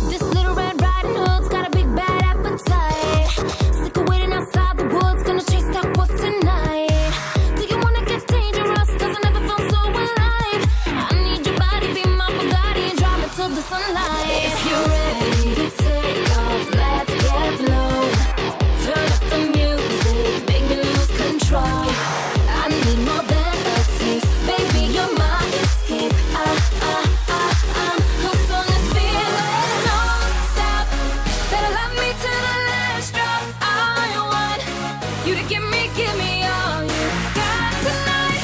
This little Red Riding Hood's got a big bad appetite. Sick of waiting outside the woods, gonna chase that wolf tonight. Do you wanna get dangerous? 'Cause I never felt so alive. I need your body, be my Bugatti, and drive me to the sunlight. If you're ready to take off, let's get blown. Turn up the music, make me lose control. I need more than a taste, baby, you're my escape. I'm hooked on this feeling. Don't stop, better love me to the last drop. I want you to give me all you got tonight.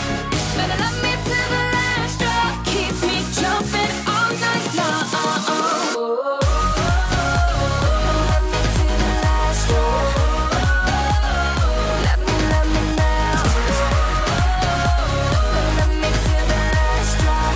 Better love me to the last drop, keep me jumping all night long. Love me to the last drop. Love me now. Love me to the last drop.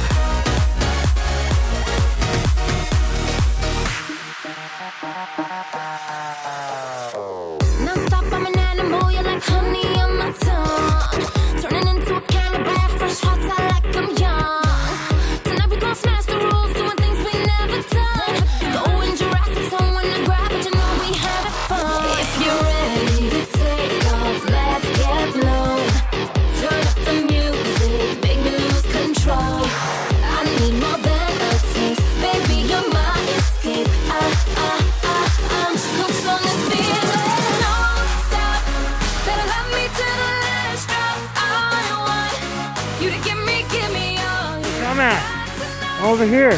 Non-stop, I'm an animal, you're like honey on my tongue. Turning into a cannibal, fresh hearts, I like them young. Tonight we gon' smash the rules, doing things we never done. Going Jurassic Zone when I grab it, you know we having fun. If you're ready to take off, let's get blown. Turn up the music, make me lose control. I need more than a taste, baby, you're my escape. I'm hooked on this feeling. Don't stop, better love me to the last drop. I want you to give me all you Come on, got tonight. over here.